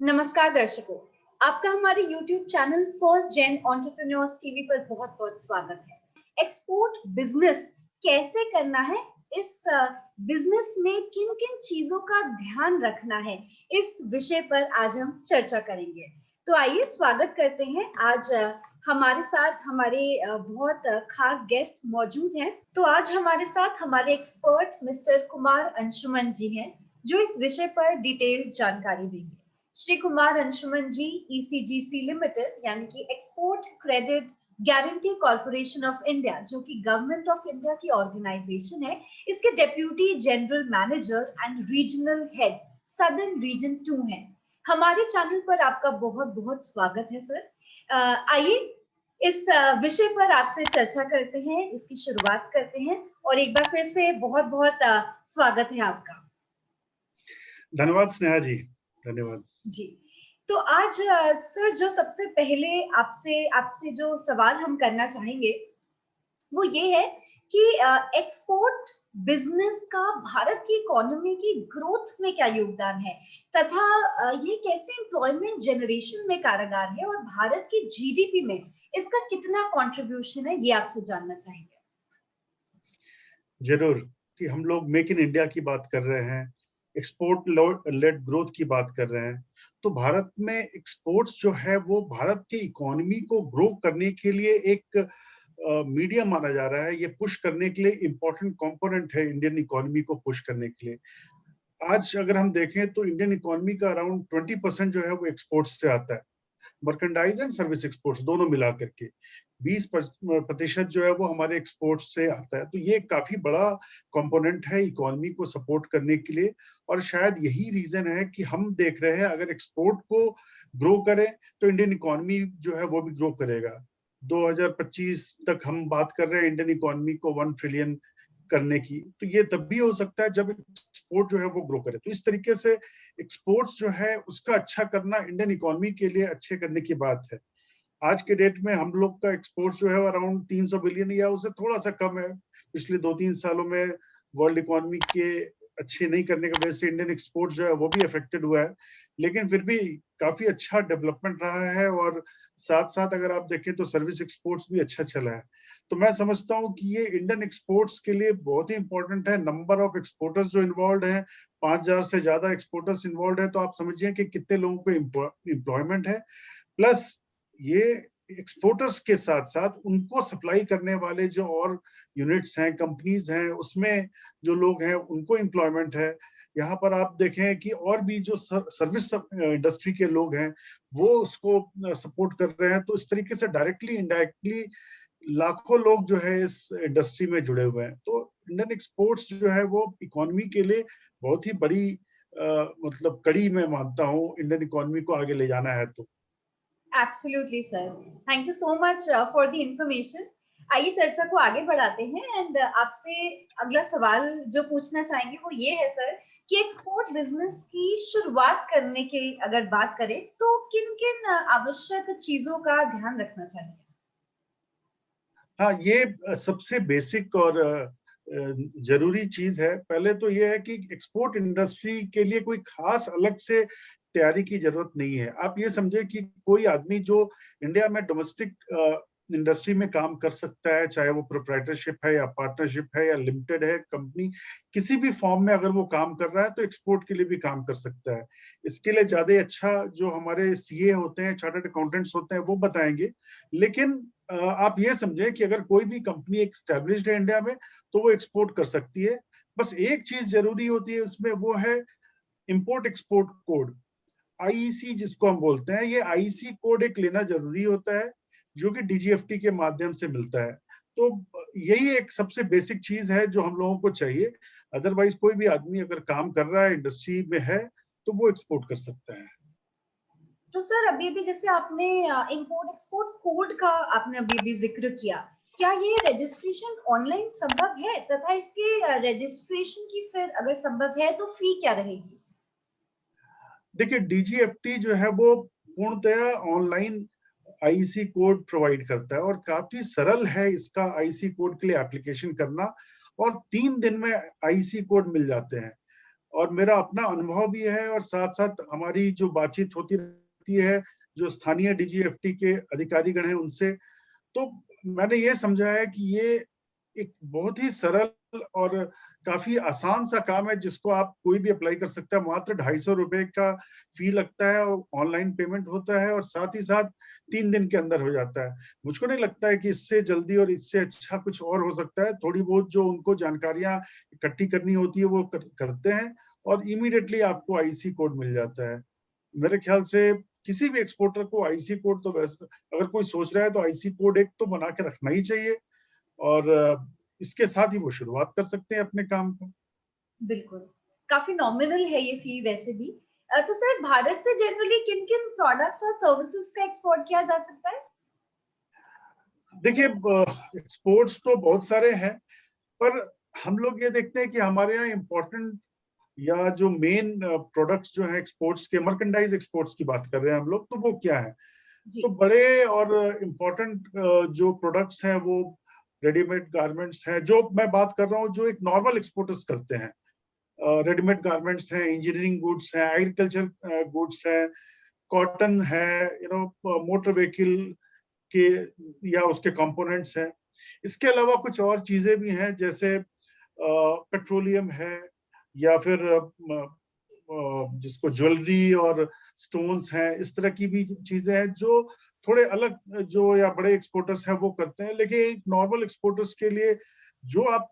नमस्कार दर्शकों, आपका हमारे YouTube चैनल फर्स्ट जेन एंटरप्रेन्योर्स टीवी पर बहुत बहुत स्वागत है। एक्सपोर्ट बिजनेस कैसे करना है, इस बिजनेस में किन किन चीजों का ध्यान रखना है, इस विषय पर आज हम चर्चा करेंगे। तो आइए स्वागत करते हैं। आज हमारे साथ हमारे बहुत खास गेस्ट मौजूद हैं। तो आज हमारे साथ हमारे एक्सपर्ट मिस्टर कुमार अंशुमन जी हैं, जो इस विषय पर डिटेल जानकारी देंगे। श्री कुमार अंशुमन जी ईसीजीसी लिमिटेड यानी कि export credit guarantee corporation of India, जो कि गवर्नमेंट ऑफ इंडिया की ऑर्गेनाइजेशन है, इसके deputy general manager and regional head southern reason 2 है। हमारे चैनल पर आपका बहुत बहुत स्वागत है सर। आइए इस विषय पर आपसे चर्चा करते हैं, इसकी शुरुआत करते हैं और एक बार फिर से बहुत बहुत स्वागत है आपका। धन्यवाद स्नेहा जी, धन्यवाद जी। तो आज सर जो सबसे पहले आपसे जो सवाल हम करना चाहेंगे वो ये है कि एक्सपोर्ट बिजनेस का भारत की इकोनॉमी की ग्रोथ में क्या योगदान है, तथा ये कैसे एम्प्लॉयमेंट जनरेशन में कारगर है और भारत की जीडीपी में इसका कितना कंट्रीब्यूशन है, ये आपसे जानना चाहेंगे। जरूर कि हम लोग मेक इन इंडिया की बात कर रहे हैं, एक्सपोर्ट लेड ग्रोथ की बात कर रहे हैं। तो भारत में एक्सपोर्ट्स जो है वो भारत की इकोनॉमी को ग्रो करने के लिए एक मीडिया माना जा रहा है। ये पुश करने के लिए इम्पोर्टेंट कंपोनेंट है इंडियन इकोनॉमी को पुश करने के लिए। आज अगर हम देखें तो इंडियन इकोनॉमी का अराउंड 20% जो है वो एक्सपोर्ट्स से आता है। मर्केंडाइज एंड सर्विस एक्सपोर्ट्स दोनों मिला करके 20% जो है वो हमारे एक्सपोर्ट से आता है। तो ये काफी बड़ा कंपोनेंट है इकोनॉमी को सपोर्ट करने के लिए, और शायद यही रीजन है कि हम देख रहे हैं अगर एक्सपोर्ट को ग्रो करें तो इंडियन इकोनॉमी जो है वो भी ग्रो करेगा। 2025 तक हम बात कर रहे हैं इंडियन इकोनॉमी को 1 ट्रिलियन करने की, तो ये तब भी हो सकता है जब एक्सपोर्ट जो है वो ग्रो करे। तो इस तरीके से एक्सपोर्ट्स जो है उसका अच्छा करना इंडियन इकोनॉमी के लिए अच्छे करने की बात है। आज के डेट में हम लोग का एक्सपोर्ट जो है अराउंड 300 बिलियन या उससे थोड़ा सा कम है। पिछले 2-3 सालों में वर्ल्ड इकोनॉमी के अच्छे नहीं करने की वजह से इंडियन एक्सपोर्ट जो है वो भी अफेक्टेड हुआ है, लेकिन फिर भी काफी अच्छा डेवलपमेंट रहा है। और साथ साथ अगर आप देखें तो सर्विस एक्सपोर्ट्स भी अच्छा चला है। तो मैं समझता हूँ कि ये इंडियन एक्सपोर्ट्स के लिए बहुत ही इंपॉर्टेंट है। नंबर ऑफ एक्सपोर्टर्स जो इन्वॉल्व हैं, 5,000 से ज्यादा एक्सपोर्टर्स इन्वॉल्व है, तो आप समझिए कि कितने लोगों को एम्प्लॉयमेंट है। प्लस ये एक्सपोर्टर्स के साथ साथ उनको सप्लाई करने वाले जो और यूनिट्स हैं, कंपनीज हैं, उसमें जो लोग हैं उनको एम्प्लॉयमेंट है। यहाँ पर आप देखें कि और भी जो सर्विस इंडस्ट्री के लोग हैं वो उसको सपोर्ट कर रहे हैं। तो इस तरीके से डायरेक्टली इनडायरेक्टली लाखों लोग जो है इस इंडस्ट्री में जुड़े हुए हैं। तो इंडियन एक्सपोर्ट्स जो है वो इकोनॉमी के लिए बहुत ही बड़ी मतलब कड़ी मैं मानता हूँ इंडियन इकोनॉमी को आगे ले जाना है तो। Absolutely sir, thank you so much for the information. आइए चर्चा को आगे बढ़ाते हैं एंड आपसे अगला सवाल जो पूछना चाहेंगे वो ये है सर कि एक्सपोर्ट बिजनेस की शुरुआत करने की अगर बात करें तो किन किन आवश्यक चीजों का ध्यान रखना चाहिए। हाँ, ये सबसे बेसिक और जरूरी चीज है। पहले तो ये है कि एक्सपोर्ट इंडस्ट्री के लिए कोई खास अलग से तैयारी की जरूरत नहीं है। आप ये समझे कि कोई आदमी जो इंडिया में डोमेस्टिक इंडस्ट्री में काम कर सकता है, चाहे वो प्रोप्राइटरशिप है या पार्टनरशिप है या लिमिटेड है कंपनी, किसी भी फॉर्म में अगर वो काम कर रहा है तो एक्सपोर्ट के लिए भी काम कर सकता है। इसके लिए ज्यादा अच्छा जो हमारे सीए होते हैं, चार्टर्ड अकाउंटेंट्स होते हैं, वो बताएंगे। लेकिन आप ये समझे कि अगर कोई भी कंपनी एक स्टैब्लिश्ड है इंडिया में तो वो एक्सपोर्ट कर सकती है। बस एक चीज जरूरी होती है उसमें, वो है इंपोर्ट एक्सपोर्ट कोड, आईईसी जिसको हम बोलते हैं। ये आईईसी कोड एक लेना जरूरी होता है जो कि डीजीएफटी के माध्यम से मिलता है। तो यही एक सबसे बेसिक चीज है जो हम लोगों को चाहिए। अदरवाइज कोई भी आदमी अगर काम कर रहा है, इंडस्ट्री में है, तो वो एक्सपोर्ट कर सकता है। तो सर अभी भी जैसे आपने इंपोर्ट एक्सपोर्ट कोड का आपने अभी भी जिक्र किया, क्या ये रजिस्ट्रेशन ऑनलाइन संभव है, तथा इसके रजिस्ट्रेशन की फिर अगर संभव है तो फी क्या रहेगी। देखिए, डीजीएफटी जो है वो पूर्णतया ऑनलाइन आईसी कोड प्रोवाइड करता है और काफी सरल है इसका आईसी कोड के लिए एप्लीकेशन करना, और 3 दिन में आईसी कोड मिल जाते हैं। और मेरा अपना अनुभव भी है, और साथ साथ हमारी जो बातचीत होती रहती है जो स्थानीय डीजीएफटी के अधिकारीगण हैं उनसे, तो मैंने ये समझा है कि ये एक बहुत ही सरल और काफी आसान सा काम है जिसको आप कोई भी अप्लाई कर सकता है। मात्र 250 रुपए का फी लगता है और ऑनलाइन पेमेंट होता है, और साथ ही साथ 3 दिन के अंदर हो जाता है। मुझको नहीं लगता है कि इससे जल्दी और इससे अच्छा कुछ और हो सकता है। थोड़ी बहुत जो उनको जानकारियां इकट्ठी करनी होती है वो करते हैं, और इमीडिएटली आपको आईसी कोड मिल जाता है। मेरे ख्याल से किसी भी एक्सपोर्टर को आईसी कोड तो वैसे, अगर कोई सोच रहा है तो आईसी कोड एक तो बना के रखना ही चाहिए, और इसके साथ ही वो शुरुआत कर सकते हैं अपने काम को। बिल्कुल, काफ़ी नॉमिनल है ये फ़ी वैसे भी। तो सर भारत से जनरली किन-किन प्रोडक्ट्स और सर्विसेज़ का एक्सपोर्ट किया जा सकता है? देखिए, एक्सपोर्ट्स तो बहुत सारे हैं, पर हम लोग ये देखते हैं कि हमारे यहाँ इम्पोर्टेंट या जो मेन प्रोडक्ट्स जो है एक्सपोर्ट्स के, मर्केंडाइज एक्सपोर्ट्स की बात कर रहे हैं हम लोग, तो वो क्या है? तो जी, बड़े और इम्पोर्टेंट जो प्रोडक्ट्स हैं वो रेडीमेड गारमेंट्स हैं, जो मैं बात कर रहा हूँ जो एक नॉर्मल एक्सपोर्टर्स करते हैं। रेडीमेड गारमेंट्स हैं, इंजीनियरिंग गुड्स हैं, एग्रीकल्चर गुड्स हैं, कॉटन है, मोटर व्हीकल के या उसके कंपोनेंट्स हैं। इसके अलावा कुछ और चीजें भी हैं, जैसे पेट्रोलियम है, या फिर जिसको ज्वेलरी और स्टोन्स हैं, इस तरह की भी चीजें हैं जो थोड़े अलग जो या बड़े एक्सपोर्टर्स हैं वो करते हैं। लेकिन एक नॉर्मल एक्सपोर्टर्स के लिए जो आप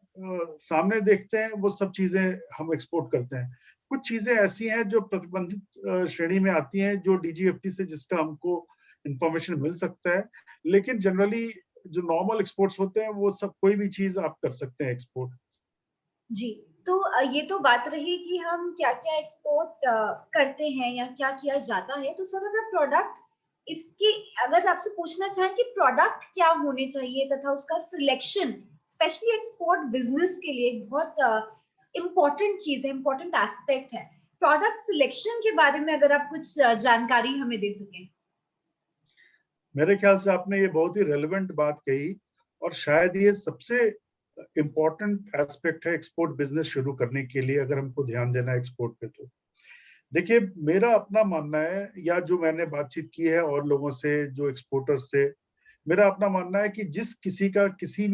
सामने देखते हैं वो सब चीजें हम एक्सपोर्ट करते हैं। कुछ चीजें ऐसी हैं जो प्रतिबंधित श्रेणी में आती हैं, जो डीजीएफटी से जिसका हमको इंफॉर्मेशन मिल सकता है। लेकिन जनरली जो नॉर्मल एक्सपोर्ट्स होते हैं वो सब कोई भी चीज आप कर सकते हैं एक्सपोर्ट। जी। तो ये तो बात रही कि हम क्या-क्या एक्सपोर्ट करते हैं या क्या किया जाता है। तो सर अगर प्रोडक्ट इसकी अगर आपसे पूछना चाहें कि प्रोडक्ट क्या होने चाहिए तथा उसका सिलेक्शन स्पेशली एक्सपोर्ट बिज़नेस के लिए एक बहुत इम्पोर्टेंट चीज़ है, इम्पोर्टेंट एस्पेक्ट है। प्रोडक्ट सिलेक्शन के बारे में अगर आप कुछ जानकारी हमें दे सकें? मेरे ख्याल से आपने ये बहुत ही रेलेवेंट बात कही, और शायद ये सबसे इम्पोर्टेंट एस्पेक्ट है एक्सपोर्ट बिजनेस शुरू करने के लिए, अगर हमको ध्यान देना है एक्सपोर्ट पे। तो देखिए, मेरा अपना मानना है, या जो मैंने बातचीत की है और लोगों से, जो एक्सपोर्टर्स से, मेरा अपना मानना है कि जिस किसी का किसी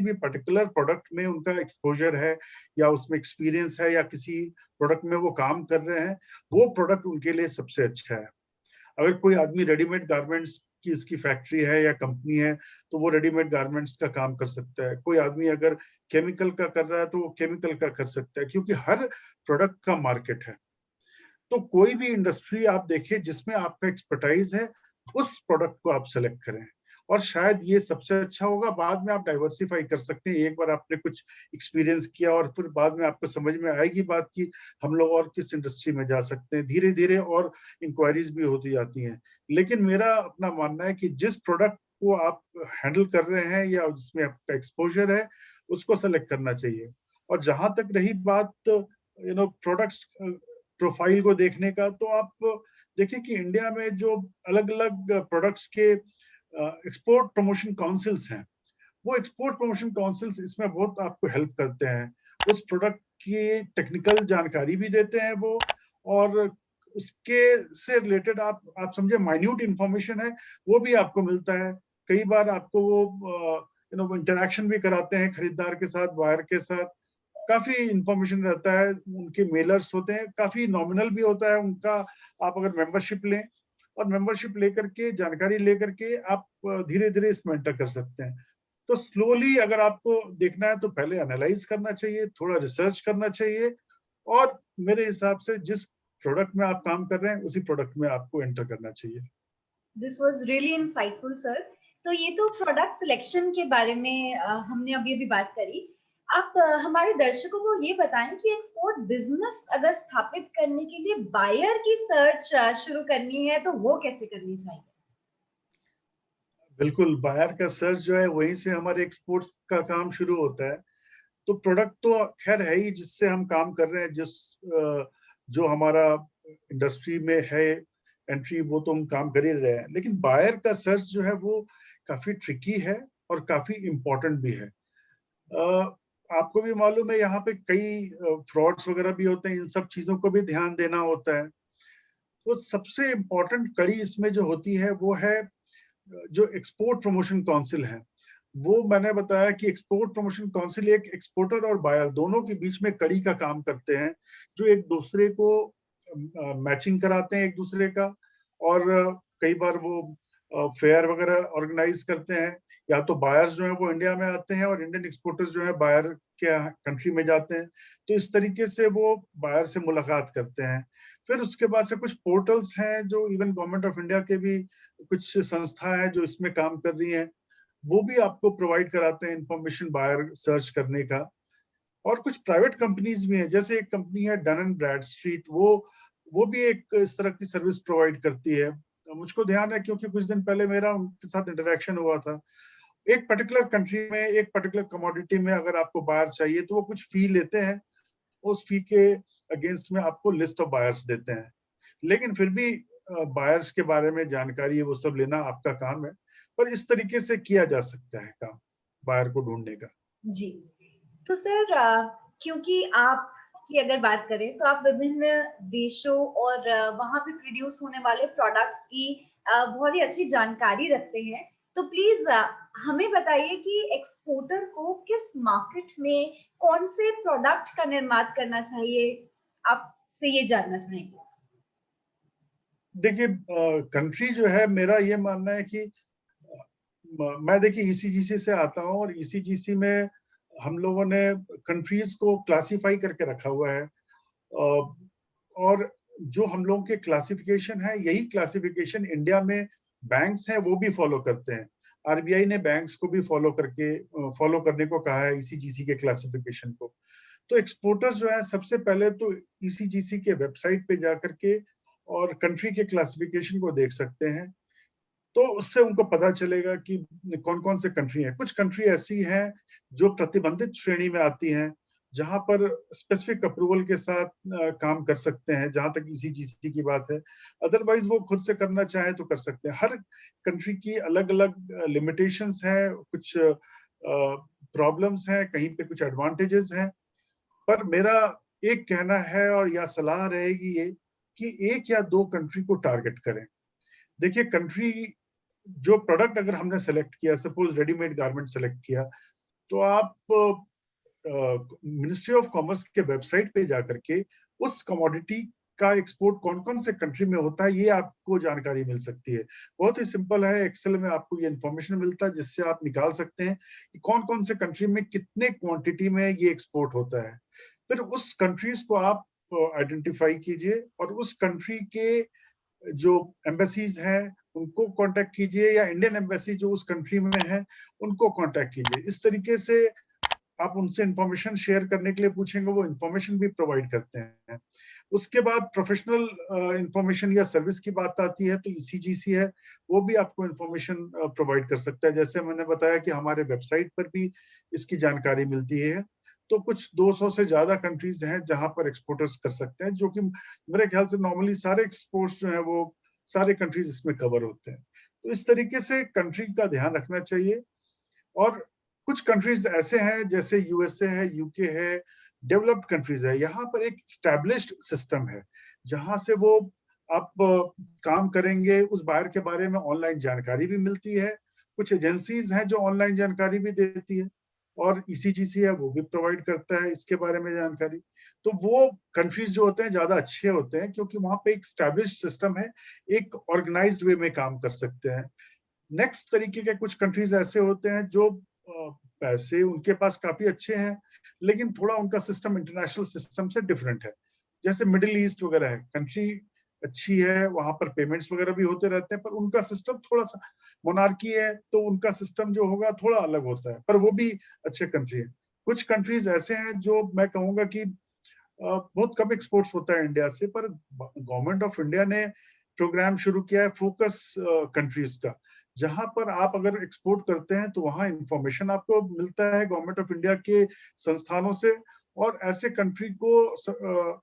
भी पर्टिकुलर प्रोडक्ट में उनका एक्सपोजर है, या उसमें एक्सपीरियंस है, या किसी प्रोडक्ट में वो काम कर रहे हैं, वो प्रोडक्ट उनके लिए सबसे अच्छा है। अगर कोई आदमी रेडीमेड गारमेंट्स की इसकी फैक्ट्री है या कंपनी है, तो वो रेडीमेड गारमेंट्स का काम कर सकता है। कोई आदमी अगर केमिकल का कर रहा है तो वो केमिकल का कर सकता है, क्योंकि हर प्रोडक्ट का मार्केट है। तो कोई भी इंडस्ट्री आप देखिए जिसमें आपका एक्सपर्टाइज है, उस प्रोडक्ट को आप सेलेक्ट करें, और शायद ये सबसे अच्छा होगा। बाद में आप डाइवर्सिफाई कर सकते हैं। एक बार आपने कुछ एक्सपीरियंस किया और फिर बाद में आपको समझ में आएगी बात की हम लोग और किस इंडस्ट्री में जा सकते हैं, धीरे धीरे और इंक्वायरीज भी होती जाती हैं। लेकिन मेरा अपना मानना है कि जिस प्रोडक्ट को आप हैंडल कर रहे हैं या जिसमें आपका एक्सपोजर है, उसको सेलेक्ट करना चाहिए। और जहां तक रही बात प्रोडक्ट्स प्रोफाइल को देखने का, तो आप देखिए कि इंडिया में जो अलग अलग प्रोडक्ट्स के एक्सपोर्ट प्रमोशन काउंसिल्स हैं, वो एक्सपोर्ट प्रमोशन काउंसिल्स इसमें बहुत आपको हेल्प करते हैं। उस प्रोडक्ट की टेक्निकल जानकारी भी देते हैं वो, और उसके से रिलेटेड आप समझे माइन्यूट इंफॉर्मेशन है वो भी आपको मिलता है। कई बार आपको वो इंटरेक्शन भी कराते हैं खरीदार के साथ, बायर के साथ। काफी इंफॉर्मेशन रहता है, उनके मेलर्स होते हैं, काफी नॉमिनल भी होता है उनका। आप अगर मेंबरशिप लें, और मेंबरशिप लेकर के, जानकारी लेकर के आप धीरे धीरे इसमें एंटर कर सकते हैं। तो स्लोली अगर आपको देखना है तो पहले एनालाइज करना चाहिए, थोड़ा रिसर्च करना चाहिए, और मेरे हिसाब से जिस प्रोडक्ट में आप काम कर रहे हैं उसी प्रोडक्ट में आपको एंटर करना चाहिए। This was really insightful sir. तो ये तो प्रोडक्ट सिलेक्शन के बारे में हमने अभी-अभी बात करी। आप हमारे दर्शकों को ये बताएँ कि एक्सपोर्ट बिज़नेस अगर स्थापित करने के लिए बायर की सर्च शुरू करनी है तो वो कैसे करनी चाहिए? बिल्कुल, बायर का सर्च जो है वहीं से हमारे एक्सपोर्ट्स का काम शुरू होता है। तो प्रोडक्ट तो खैर है ही जिससे हम काम कर रहे हैं, जो हमारा इंडस्ट्री में है एंट्री, वो तो हम काम कर ही रहे हैं। लेकिन बायर का सर्च जो है वो काफी ट्रिकी है और काफी इम्पोर्टेंट भी है। आपको भी मालूम है यहाँ पे कई फ्रॉड्स वगैरह भी होते हैं, इन सब चीजों को भी ध्यान देना होता है। तो सबसे इम्पोर्टेंट कड़ी इसमें जो होती है वो है जो एक्सपोर्ट प्रमोशन काउंसिल है। वो मैंने बताया कि एक्सपोर्ट प्रमोशन काउंसिल एक एक्सपोर्टर और बायर दोनों के बीच में कड़ी का काम करते हैं, जो एक दूसरे को मैचिंग कराते हैं एक दूसरे का, और कई बार वो फेयर वगैरह ऑर्गेनाइज करते हैं। या तो बायर्स जो है वो इंडिया में आते हैं और इंडियन एक्सपोर्टर्स जो है बायर के कंट्री में जाते हैं, तो इस तरीके से वो बायर से मुलाकात करते हैं। फिर उसके बाद से कुछ पोर्टल्स हैं जो इवन गवर्नमेंट ऑफ इंडिया के भी कुछ संस्था है जो इसमें काम कर रही हैं, वो भी आपको प्रोवाइड कराते हैं इंफॉर्मेशन बायर सर्च करने का। और कुछ प्राइवेट कंपनीज भी हैं, जैसे एक कंपनी है डन एंड ब्रैड स्ट्रीट, वो भी एक इस तरह की सर्विस प्रोवाइड करती है। मुझको ध्यान है क्योंकि कुछ दिन पहले मेरा उनके साथ इंटरेक्शन हुआ था। एक पर्टिकुलर कंट्री में एक पर्टिकुलर कमोडिटी में अगर आपको बायर चाहिए तो वो कुछ फी लेते हैं, उस फी के अगेंस्ट में आपको लिस्ट ऑफ बायर्स देते हैं। लेकिन फिर भी बायर्स के बारे में जानकारी वो सब लेना आपका काम है, पर इस तरीके से किया जा सकता है काम बायर को ढूंढने का। जी। तो सर क्योंकि आप की अगर बात करें तो आप विभिन्न देशों और वहाँ पे प्रोड्यूस होने वाले प्रोडक्ट्स की बहुत ही अच्छी जानकारी रखते हैं। तो प्लीज हमें बताइए कि एक्सपोर्टर को किस मार्केट में कौन से प्रोडक्ट का निर्माण करना चाहिए? आपसे ये जानना चाहेंगे। देखिए कंट्री जो है, मेरा ये मानना है कि मैं देखिए ईसीजीसी से आता हूँ और ईसीजीसी में हम लोगों ने कंट्रीज को क्लासिफाई करके रखा हुआ है। और जो हम लोगों के क्लासिफिकेशन है, यही क्लासिफिकेशन इंडिया में बैंक्स हैं वो भी फॉलो करते हैं। आरबीआई ने बैंक्स को भी फॉलो करने को कहा है ईसीजीसी के क्लासिफिकेशन को। तो एक्सपोर्टर्स जो है सबसे पहले तो ईसीजीसी के वेबसाइट पे जाकर के और कंट्री के क्लासिफिकेशन को देख सकते हैं, तो उससे उनको पता चलेगा कि कौन कौन से कंट्री हैं। कुछ कंट्री ऐसी हैं जो प्रतिबंधित श्रेणी में आती हैं, जहां पर स्पेसिफिक अप्रूवल के साथ काम कर सकते हैं, जहां तक ईसीजीसी की बात है। अदरवाइज वो खुद से करना चाहे तो कर सकते हैं। हर कंट्री की अलग अलग लिमिटेशंस हैं, कुछ प्रॉब्लम्स हैं, कहीं पे कुछ एडवांटेजेस हैं। पर मेरा एक कहना है और या सलाह रहेगी ये कि एक या दो कंट्री को टारगेट करें। देखिए कंट्री, जो प्रोडक्ट अगर हमने सेलेक्ट किया, सपोज रेडीमेड गारमेंट सेलेक्ट किया, तो आप मिनिस्ट्री ऑफ कॉमर्स के वेबसाइट पे जाकर के उस कमोडिटी का एक्सपोर्ट कौन कौन से कंट्री में होता है ये आपको जानकारी मिल सकती है। बहुत ही सिंपल है, एक्सेल में आपको ये इंफॉर्मेशन मिलता है जिससे आप निकाल सकते हैं कि कौन कौन से कंट्री में कितने क्वांटिटी में ये एक्सपोर्ट होता है। फिर उस कंट्रीज को आप आइडेंटिफाई कीजिए और उस कंट्री के जो एम्बेसीज हैं उनको कांटेक्ट कीजिए, या इंडियन एम्बेसी जो उस कंट्री में है उनको कांटेक्ट कीजिए। इस तरीके से आप उनसे इंफॉर्मेशन शेयर करने के लिए पूछेंगे, वो इंफॉर्मेशन भी प्रोवाइड करते हैं। उसके बाद प्रोफेशनल इंफॉर्मेशन या सर्विस की बात आती है तो ईसीजीसी है, वो भी आपको इंफॉर्मेशन प्रोवाइड कर सकता है। जैसे मैंने बताया कि हमारे वेबसाइट पर भी इसकी जानकारी मिलती है। तो कुछ 200 से ज्यादा कंट्रीज हैं जहां पर एक्सपोर्टर्स कर सकते हैं, जो कि मेरे ख्याल से नॉर्मली सारे एक्सपोर्ट्स जो है वो सारे कंट्रीज इसमें कवर होते हैं। तो इस तरीके से कंट्री का ध्यान रखना चाहिए। और कुछ कंट्रीज ऐसे हैं जैसे यूएसए है, यूके है, डेवलप्ड कंट्रीज है, यहाँ पर एक स्टैब्लिश्ड सिस्टम है जहां से वो आप काम करेंगे, उस बायर के बारे में ऑनलाइन जानकारी भी मिलती है। कुछ एजेंसीज हैं जो ऑनलाइन जानकारी भी देती है, और ईसीजीसी है वो भी प्रोवाइड करता है इसके बारे में जानकारी। तो वो कंट्रीज जो होते हैं ज्यादा अच्छे होते हैं क्योंकि वहां पे एक स्टैब्लिश्ड सिस्टम है, एक ऑर्गेनाइज्ड वे में काम कर सकते हैं। नेक्स्ट तरीके के कुछ कंट्रीज ऐसे होते हैं जो पैसे उनके पास काफी अच्छे हैं, लेकिन थोड़ा उनका सिस्टम इंटरनेशनल सिस्टम से डिफरेंट है। जैसे मिडिल ईस्ट वगैरह है, कंट्री अच्छी है, वहां पर पेमेंट्स वगैरह भी होते रहते हैं, पर उनका सिस्टम थोड़ा सा मोनार्की है, तो उनका सिस्टम जो होगा थोड़ा अलग होता है, पर वो भी अच्छे कंट्री है। कुछ कंट्रीज ऐसे हैं जो मैं कहूंगा कि बहुत कम एक्सपोर्ट्स होता है इंडिया से, पर गवर्नमेंट ऑफ इंडिया ने प्रोग्राम शुरू किया है फोकस कंट्रीज का, जहां पर आप अगर एक्सपोर्ट करते हैं तो वहां इंफॉर्मेशन आपको मिलता है गवर्नमेंट ऑफ इंडिया के संस्थानों से, और ऐसे कंट्री को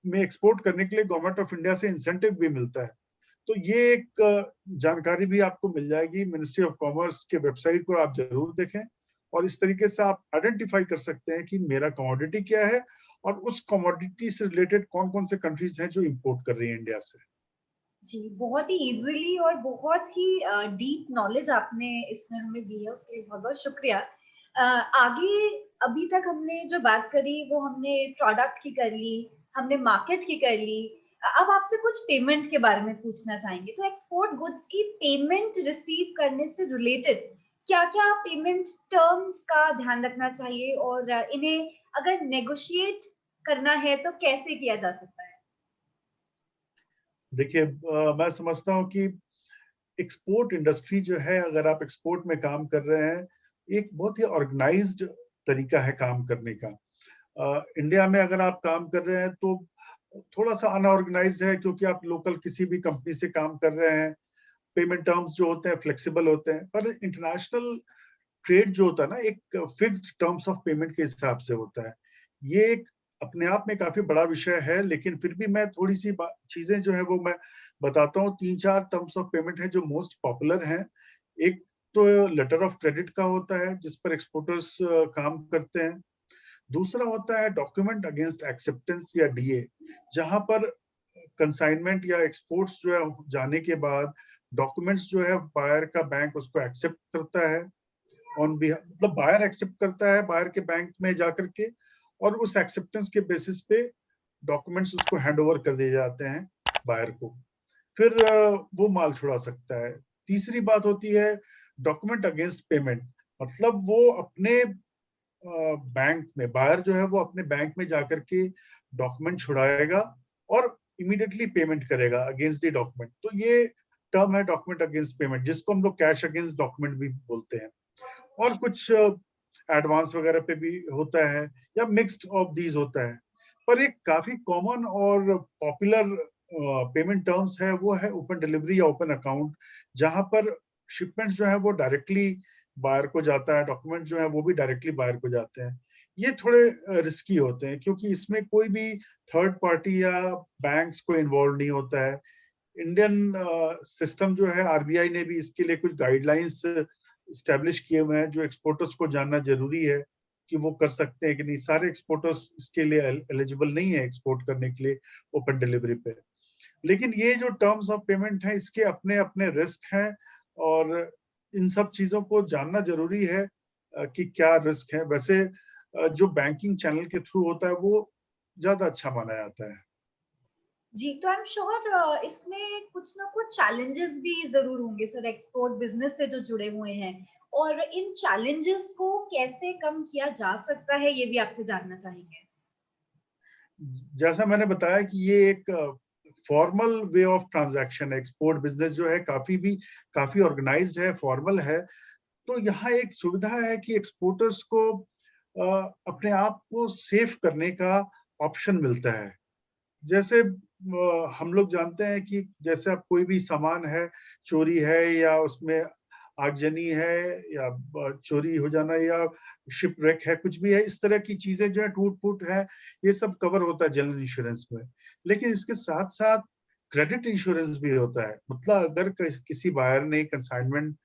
में एक्सपोर्ट करने के लिए गवर्नमेंट ऑफ इंडिया से इंसेंटिव भी मिलता है। तो ये एक जानकारी भी आपको मिल जाएगी, मिनिस्ट्री ऑफ कॉमर्स के वेबसाइट को आप जरूर देखें और इस तरीके से आप आइडेंटिफाई कर सकते हैं कि मेरा कमोडिटी क्या है और उस कमोडिटी से रिलेटेड कौन कौन से कंट्रीज हैं जो इंपोर्ट कर रही हैं इंडिया से। जी, बहुत ही इजीली और बहुत ही डीप नॉलेज आपने इसमें हमें दी है, उसके लिए बहुत-बहुत शुक्रिया। आगे अभी तक हमने जो बात करी वो हमने प्रोडक्ट की कर ली, हमने मार्केट की कर ली। अब आपसे कुछ पेमेंट के बारे में पूछना चाहेंगे। तो एक्सपोर्ट गुड्स की पेमेंट रिसीव करने से रिलेटेड क्या-क्या पेमेंट टर्म्स का ध्यान रखना चाहिए और इन्हें अगर नेगोशिएट करना है तो कैसे किया जा सकता है? देखिए, मैं समझता हूँ कि एक्सपोर्ट इंडस्ट्री जो है, अगर आप एक्सपोर्ट में काम कर रहे हैं, एक बहुत ही ऑर्गेनाइज्ड तरीका है काम करने का। इंडिया में अगर आप काम कर रहे हैं तो थोड़ा सा अनऑर्गेनाइज्ड है, क्योंकि आप लोकल किसी भी कंपनी से काम कर रहे हैं, पेमेंट टर्म्स जो होते हैं फ्लेक्सिबल होते हैं। पर इंटरनेशनल ट्रेड जो होता है ना, एक फिक्स्ड टर्म्स ऑफ पेमेंट के हिसाब से होता है। ये एक अपने आप में काफी बड़ा विषय है, लेकिन फिर भी मैं थोड़ी सी चीजें जो है वो मैं बताता हूँ। 3-4 टर्म्स ऑफ पेमेंट है जो मोस्ट पॉपुलर हैं। एक तो लेटर ऑफ क्रेडिट का होता है, जिस पर एक्सपोर्टर्स काम करते हैं। दूसरा होता है डॉक्यूमेंट अगेंस्ट एक्सेप्टेंस या डीए, जहां पर कंसाइनमेंट या एक्सपोर्ट्स जो है जाने के बाद डॉक्यूमेंट्स जो है बायर का बैंक उसको एक्सेप्ट करता है, ऑन बिहाफ, मतलब बायर एक्सेप्ट करता है बायर के बैंक में जाकर के, और उस एक्सेप्टेंस के बेसिस पे डॉक्यूमेंट्स उसको हैंड ओवर कर दिए जाते हैं बायर को। फिर वो माल छुड़ा सकता है। तीसरी बात होती है डॉक्यूमेंट अगेंस्ट पेमेंट, मतलब वो अपने बैंक में, बायर जो है वो अपने बैंक में जाकर के डॉक्यूमेंट छुड़ाएगा और इमीडिएटली पेमेंट करेगा अगेंस्ट द डॉक्यूमेंट। तो ये टर्म है डॉक्यूमेंट अगेंस्ट पेमेंट, जिसको हम लोग कैश अगेंस्ट डॉक्यूमेंट भी बोलते हैं। और कुछ एडवांस वगैरह पे भी होता है, या मिक्स्ड ऑफ दीज होता है। पर एक काफी कॉमन और पॉपुलर पेमेंट टर्म्स है, वो है ओपन डिलीवरी या ओपन अकाउंट, जहां पर शिपमेंट्स जो है वो डायरेक्टली बायर को जाता है, डॉक्यूमेंट जो है वो भी डायरेक्टली बायर को जाते हैं। ये थोड़े रिस्की होते हैं, क्योंकि इसमें कोई भी थर्ड पार्टी या बैंक्स को इन्वॉल्व नहीं होता है। इंडियन सिस्टम जो है, आरबीआई ने भी इसके लिए कुछ गाइडलाइंस स्टैब्लिश किए हुए हैं, जो एक्सपोर्टर्स को जानना जरूरी है कि वो कर सकते हैं कि नहीं। सारे एक्सपोर्टर्स इसके लिए एलिजिबल नहीं है एक्सपोर्ट करने के लिए ओपन डिलीवरी पे। लेकिन ये जो टर्म्स ऑफ पेमेंट है, इसके अपने अपने रिस्क हैं, और इन सब चीजों को जानना जरूरी है कि क्या रिस्क है। वैसे जो बैंकिंग चैनल के थ्रू होता है वो ज्यादा अच्छा माना जाता है। जी, तो आई एम श्योर इसमें कुछ ना कुछ चैलेंजेस भी ज़रूर होंगे सर एक्सपोर्ट बिज़नेस से जो जुड़े हुए हैं और इन चैलेंजेस को कैसे कम किया जा सकता है, ये भी आपसे जानना चाहेंगे? जैसा मैंने बताया कि ये एक फॉर्मल वे ऑफ ट्रांजैक्शन है। एक्सपोर्ट बिजनेस जो है काफी ऑर्गेनाइज्ड है, फॉर्मल है। तो यहाँ एक सुविधा है कि एक्सपोर्टर्स को अपने आप को सेफ करने का ऑप्शन मिलता है। जैसे हम लोग जानते हैं कि जैसे अब कोई भी सामान है, चोरी है या उसमें आगजनी है या चोरी हो जाना या शिप wreck है, कुछ भी है, इस तरह की चीजें जो है, टूट फूट है, ये सब कवर होता है जनरल इंश्योरेंस में। लेकिन इसके साथ साथ क्रेडिट इंश्योरेंस भी होता है। मतलब अगर किसी बायर ने कंसाइनमेंट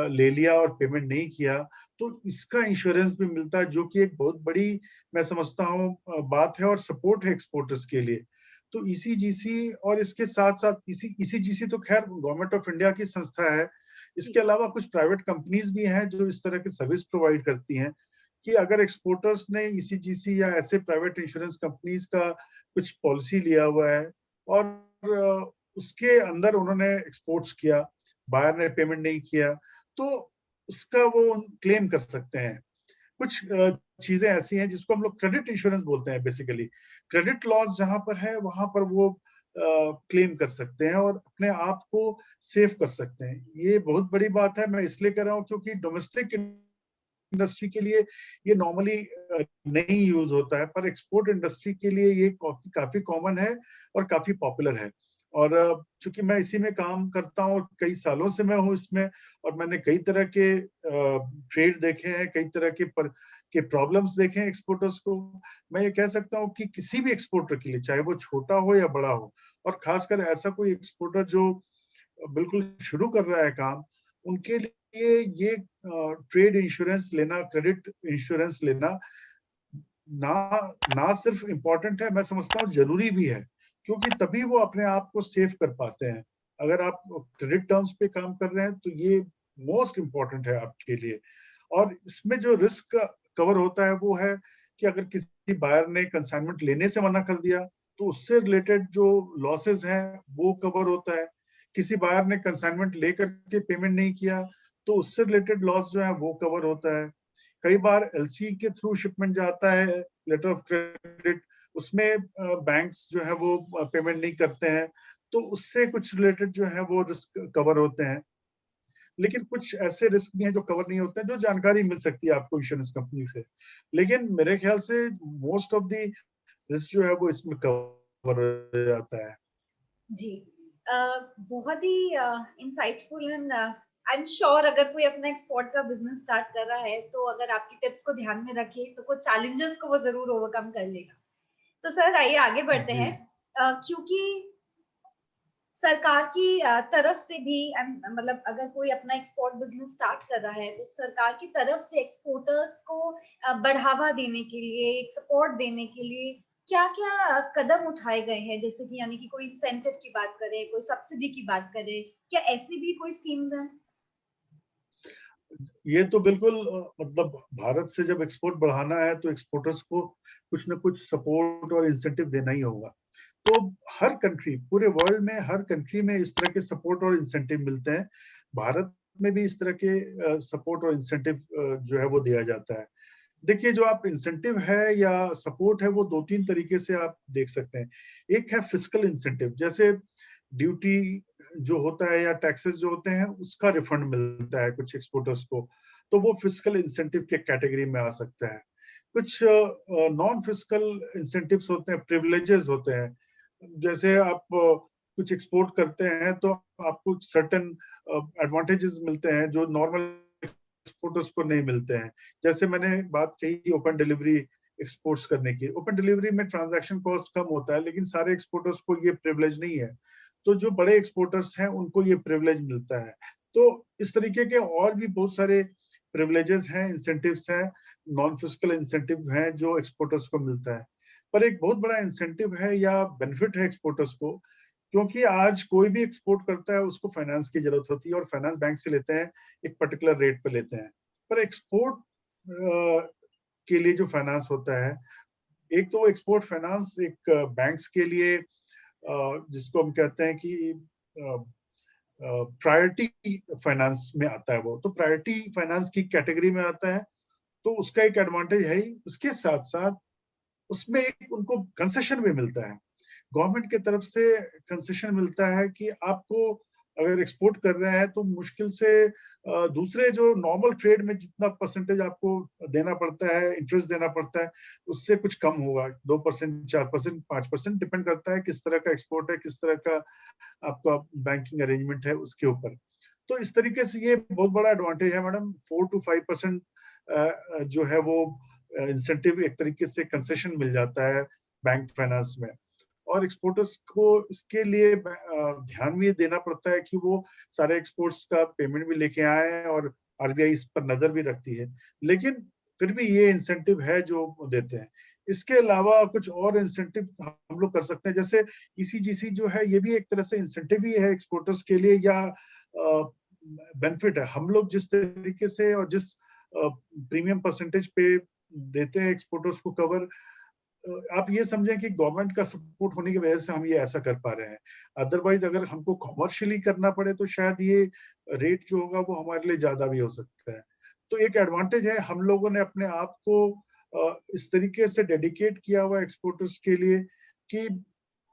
ले लिया और पेमेंट नहीं किया, तो इसका इंश्योरेंस भी मिलता है, जो कि एक बहुत बड़ी, मैं समझता हूँ, बात है और सपोर्ट है एक्सपोर्टर्स के लिए। तो ईसीजीसी, और इसके साथ साथ ईसीजीसी तो खैर गवर्नमेंट ऑफ इंडिया की संस्था है। इसके जी, अलावा कुछ प्राइवेट कंपनीज भी हैं जो इस तरह की सर्विस प्रोवाइड करती हैं, कि अगर एक्सपोर्टर्स ने ईसीजीसी या ऐसे प्राइवेट इंश्योरेंस कंपनीज का कुछ पॉलिसी लिया हुआ है और उसके अंदर उन्होंने एक्सपोर्ट्स किया, बायर ने पेमेंट नहीं किया, तो उसका वो क्लेम कर सकते हैं। कुछ चीजें ऐसी हैं जिसको हम लोग क्रेडिट इंश्योरेंस बोलते हैं बेसिकली। क्रेडिट लॉस जहां पर है वहां पर वो क्लेम कर सकते हैं और अपने आप को सेव कर सकते हैं। ये बहुत बड़ी बात है। मैं इसलिए कह रहा हूँ क्योंकि डोमेस्टिक इंडस्ट्री के लिए ये नॉर्मली नहीं यूज होता है, पर एक्सपोर्ट इंडस्ट्री के लिए ये काफी कॉमन है और काफी पॉपुलर है। और चूंकि मैं इसी में काम करता हूँ और कई सालों से मैं हूँ इसमें, और मैंने कई तरह के ट्रेड देखे हैं, कई तरह के प्रॉब्लम्स देखे हैं एक्सपोर्टर्स को। मैं ये कह सकता हूँ कि किसी भी एक्सपोर्टर के लिए, चाहे वो छोटा हो या बड़ा हो, और खासकर ऐसा कोई एक्सपोर्टर जो बिल्कुल शुरू कर रहा है काम, उनके लिए ये ट्रेड इंश्योरेंस लेना, क्रेडिट इंश्योरेंस लेना ना ना सिर्फ इम्पोर्टेंट है, मैं समझता हूँ जरूरी भी है, क्योंकि तभी वो अपने आप को सेव कर पाते हैं। अगर आप क्रेडिट टर्म्स पे काम कर रहे हैं तो ये मोस्ट इम्पोर्टेंट है आपके लिए। और इसमें जो रिस्क कवर होता है वो है कि अगर किसी बायर ने कंसाइनमेंट लेने से मना कर दिया तो उससे रिलेटेड जो लॉसेस हैं वो कवर होता है। किसी बायर ने कंसाइनमेंट लेकर के पेमेंट नहीं किया तो उससे रिलेटेड लॉस जो है वो कवर होता है। कई बार एलसी के थ्रू शिपमेंट जाता है, लेटर ऑफ क्रेडिट, उसमें बैंक्स जो है वो पेमेंट नहीं करते हैं, तो उससे कुछ रिलेटेड जो है वो रिस्क कवर होते हैं। लेकिन कुछ ऐसे रिस्क भी हैं जो कवर नहीं होते हैं, जो जानकारी मिल सकती है आपको इंश्योरेंस कंपनी से। लेकिन मेरे ख्याल से मोस्ट ऑफ द रिस्क जो है वो इसमें कवर हो जाता है। जी। बहुत ही insightful and I am sure अगर कोई अपना एक्सपोर्ट का बिजनेस स्टार्ट कर रहा है तो अगर आपकी टिप्स को ध्यान में रखे तो कुछ चैलेंजेस को वो जरूर ओवरकम कर लेगा। तो सर आइए आगे बढ़ते जी हैं। क्योंकि सरकार की तरफ से भी मतलब अगर कोई अपना एक्सपोर्ट बिजनेस स्टार्ट कर रहा है तो सरकार की तरफ से एक्सपोर्टर्स को बढ़ावा देने के लिए, एक सपोर्ट देने के लिए क्या-क्या कदम उठाए गए हैं? जैसे कि यानी कि कोई इंसेंटिव की बात करें, कोई सब्सिडी की बात करें, क्या ऐसी भी कोई स्कीम्स हैं? ये तो बिल्कुल मतलब भारत से जब एक्सपोर्ट बढ़ाना है तो एक्सपोर्टर्स को कुछ ना कुछ सपोर्ट और इंसेंटिव देना ही होगा। तो हर कंट्री, पूरे वर्ल्ड में हर कंट्री में इस तरह के सपोर्ट और इंसेंटिव मिलते हैं। भारत में भी इस तरह के सपोर्ट और इंसेंटिव जो है वो दिया जाता है। देखिए, जो आप इंसेंटिव है या सपोर्ट है वो दो तीन तरीके से आप देख सकते हैं। एक है फिस्कल इंसेंटिव, जैसे ड्यूटी जो होता है या टैक्सेस जो होते हैं उसका रिफंड मिलता है कुछ एक्सपोर्टर्स को, तो वो फिस्कल इंसेंटिव के कैटेगरी में आ सकता है। कुछ नॉन फिस्कल इंसेंटिव्स होते हैं, प्रिविलेजेस होते हैं। जैसे आप कुछ एक्सपोर्ट करते हैं तो आपको सर्टेन एडवांटेजेस मिलते हैं जो नॉर्मल एक्सपोर्टर्स को नहीं मिलते हैं। जैसे मैंने बात कही ओपन डिलीवरी एक्सपोर्ट्स करने की, ओपन डिलीवरी में ट्रांजैक्शन कॉस्ट कम होता है, लेकिन सारे एक्सपोर्टर्स को ये प्रिविलेज नहीं है। तो जो बड़े एक्सपोर्टर्स हैं उनको ये प्रिविलेज मिलता है। तो इस तरीके के और भी बहुत सारे प्रिविलेजेस हैं, इंसेंटिव्स हैं, नॉन फिस्कल इंसेंटिव हैं जो एक्सपोर्टर्स को मिलता है। पर एक बहुत बड़ा इंसेंटिव है या बेनिफिट है एक्सपोर्टर्स को, क्योंकि आज कोई भी एक्सपोर्ट करता है उसको फाइनेंस की जरूरत होती है और फाइनेंस बैंक से लेते हैं, एक पर्टिकुलर रेट पे लेते हैं। पर एक्सपोर्ट के लिए जो फाइनेंस होता है, एक तो एक्सपोर्ट फाइनेंस एक बैंक्स के लिए जिसको हम कहते हैं कि प्रायोरिटी फाइनेंस में आता है, वो तो प्रायोरिटी फाइनेंस की कैटेगरी में आता है। तो उसका एक एडवांटेज है ही, उसके साथ साथ उसमें एक उनको कंसेशन भी मिलता है, गवर्नमेंट की तरफ से कंसेशन मिलता है कि आपको अगर एक्सपोर्ट कर रहे हैं तो मुश्किल से दूसरे जो नॉर्मल ट्रेड में जितना परसेंटेज आपको देना पड़ता है, इंटरेस्ट देना पड़ता है, उससे कुछ कम होगा। 2%, 4%, 5%, डिपेंड करता है किस तरह का एक्सपोर्ट है, किस तरह का आपका बैंकिंग अरेंजमेंट है उसके ऊपर। तो इस तरीके से ये बहुत बड़ा एडवांटेज है मैडम। 4 to 5% जो है वो इंसेंटिव, एक तरीके से कंसेशन मिल जाता है बैंक फाइनेंस में। और एक्सपोर्टर्स को इसके लिए ध्यान भी देना पड़ता है कि वो सारे एक्सपोर्ट्स का पेमेंट भी लेके आए, और आरबीआई इस पर नजर भी रखती है। लेकिन फिर भी ये इंसेंटिव है जो देते हैं। इसके अलावा कुछ और इंसेंटिव हम लोग कर सकते हैं, जैसे ईसीजीसी जो है ये भी एक तरह से इंसेंटिव ही है एक्सपोर्टर्स के लिए, या बेनिफिट है। हम लोग जिस तरीके से और जिस प्रीमियम परसेंटेज पे देते हैं एक्सपोर्टर्स को कवर, आप ये समझें कि गवर्नमेंट का सपोर्ट होने की वजह से हम ये ऐसा कर पा रहे हैं। अदरवाइज अगर हमको कॉमर्शियली करना पड़े तो शायद ये रेट जो होगा वो हमारे लिए ज्यादा भी हो सकता है। तो एक एडवांटेज है, हम लोगों ने अपने आप को इस तरीके से डेडिकेट किया हुआ एक्सपोर्टर्स के लिए कि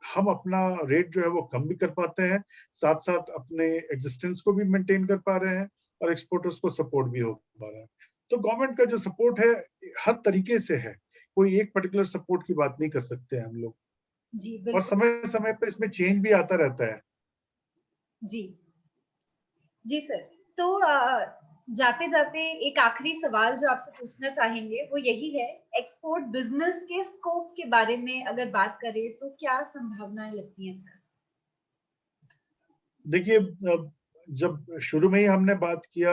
हम अपना रेट जो है वो कम भी कर पाते हैं, साथ साथ अपने एग्जिस्टेंस को भी मेंटेन कर पा रहे हैं, और एक्सपोर्टर्स को सपोर्ट भी हो पा रहा है। तो गवर्नमेंट का जो सपोर्ट है हर तरीके से है, कोई एक पर्टिकुलर सपोर्ट की बात नहीं कर सकते हम लोग। जी, और बिल्कुल। समय समय पे इसमें चेंज भी आता रहता है। जी। जी सर। तो जाते-जाते एक आखिरी सवाल जो आपसे पूछना चाहेंगे वो यही है, एक्सपोर्ट बिज़नेस के स्कोप के बारे में अगर बात करें तो क्या संभावनाएँ लगती हैं सर? देखिए, जब शुरू में ही हमने बात किया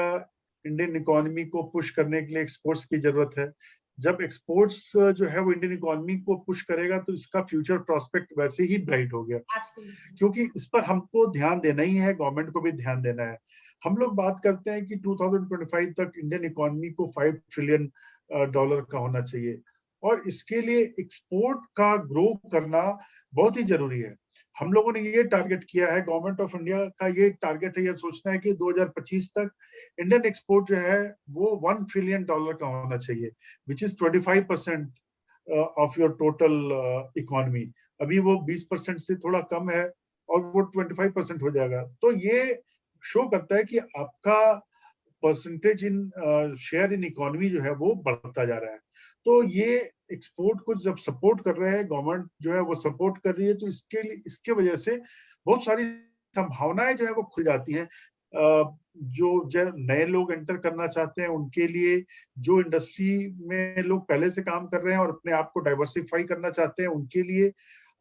इंडियन इकोनॉमी को पुश करने के लिए एक्सपोर्ट्स की जरूरत है। जब एक्सपोर्ट्स जो है वो इंडियन इकोनॉमी को पुश करेगा तो इसका फ्यूचर प्रोस्पेक्ट वैसे ही ब्राइट हो गया, Absolutely. क्योंकि इस पर हमको ध्यान देना ही है, गवर्नमेंट को भी ध्यान देना है। हम लोग बात करते हैं कि 2025 तक इंडियन इकोनॉमी को $5 ट्रिलियन का होना चाहिए, और इसके लिए एक्सपोर्ट का ग्रो करना बहुत ही जरूरी है। हम लोगों ने ये टारगेट किया है, गवर्नमेंट ऑफ इंडिया का ये टारगेट है, ये सोचना है कि 2025 तक इंडियन एक्सपोर्ट जो है वो $1 ट्रिलियन का होना चाहिए, which is 25% of your total economy. अभी वो 20% से थोड़ा कम है और वो 25% हो जाएगा। तो ये शो करता है कि आपका percentage in share in economy जो है वो बढ़ता जा रहा है। तो ये एक्सपोर्ट को जब सपोर्ट कर रहे हैं, गवर्नमेंट जो है वो सपोर्ट कर रही है, तो इसके लिए, इसके वजह से बहुत सारी संभावनाएं जो है वो खुल जाती हैं। जो नए लोग एंटर करना चाहते हैं उनके लिए, जो इंडस्ट्री में लोग पहले से काम कर रहे हैं और अपने आप को डाइवर्सिफाई करना चाहते हैं उनके लिए।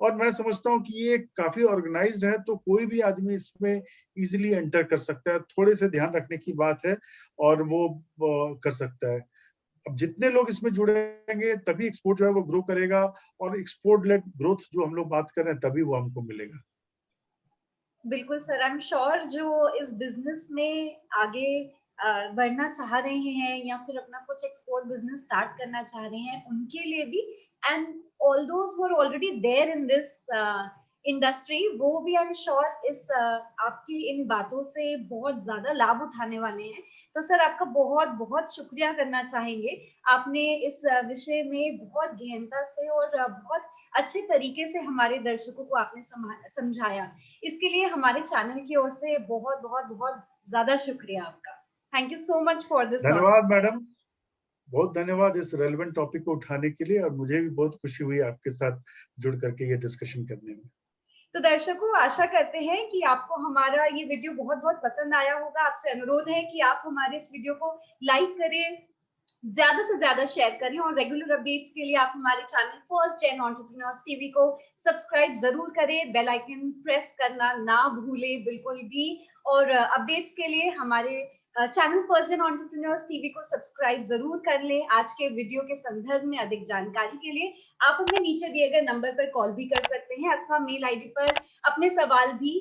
और मैं समझता हूँ कि ये काफी ऑर्गेनाइज्ड है, तो कोई भी आदमी इसमें इजीली एंटर कर सकता है। थोड़े से ध्यान रखने की बात है और वो कर सकता है। अब जितने लोग इसमें जुड़ेंगे तभी एक्सपोर्ट जो है वो ग्रो करेगा, और एक्सपोर्ट लेड ग्रोथ जो हम लोग बात कर रहे हैं तभी वो हमको मिलेगा। बिल्कुल सर, आई एम श्योर जो इस बिजनेस में आगे बढ़ना चाह रहे हैं या फिर अपना कुछ एक्सपोर्ट बिजनेस स्टार्ट करना चाह रहे हैं उनके लिए भी, and all those who are already there in this industry, वो भी आई एम श्योर इस आपकी इन बातों से बहुत ज्यादा लाभ उठाने वाले हैं। तो सर आपका बहुत बहुत शुक्रिया करना चाहेंगे, आपने इस विषय में बहुत गहनता से और बहुत अच्छे तरीके से हमारे दर्शकों को आपने समझाया। इसके लिए हमारे चैनल की ओर से बहुत बहुत बहुत ज्यादा शुक्रिया आपका। Thank you so much for this. धन्यवाद मैडम, बहुत धन्यवाद इस रेलेवेंट टॉपिक को उठाने के लिए, और मुझे भी बहुत खुशी हुई आपके साथ जुड़ करके ये डिस्कशन करने में। तो दर्शकों, आशा करते हैं कि आपको हमारा ये वीडियो बहुत बहुत पसंद आया होगा। आपसे अनुरोध है कि आप हमारे इस वीडियो को लाइक करें, ज्यादा से ज्यादा शेयर करें, और रेगुलर अपडेट्स के लिए आप हमारे चैनल फर्स्ट जेन एंटरप्रेन्योर्स टीवी को सब्सक्राइब जरूर करें, बेल आइकन प्रेस करना ना भूलें बिल्कुल भी। और अपडेट्स के लिए हमारे चैनल फर्स्ट जेन एंटरप्रेन्योर्स टीवी को सब्सक्राइब जरूर कर लें। आज के वीडियो के संदर्भ में अधिक जानकारी के लिए आप हमें नीचे दिए गए नंबर पर कॉल भी कर सकते हैं अथवा मेल आईडी पर अपने सवाल भी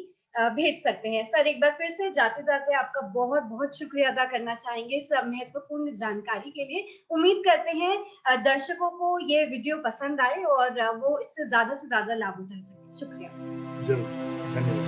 भेज सकते हैं। सर, एक बार फिर से जाते जाते आपका बहुत बहुत शुक्रिया अदा करना चाहेंगे इस महत्वपूर्ण जानकारी के लिए। उम्मीद करते हैं दर्शकों को ये वीडियो पसंद आए और वो इससे ज्यादा से ज्यादा लाभ उठा सके। शुक्रिया। जरूर, धन्यवाद।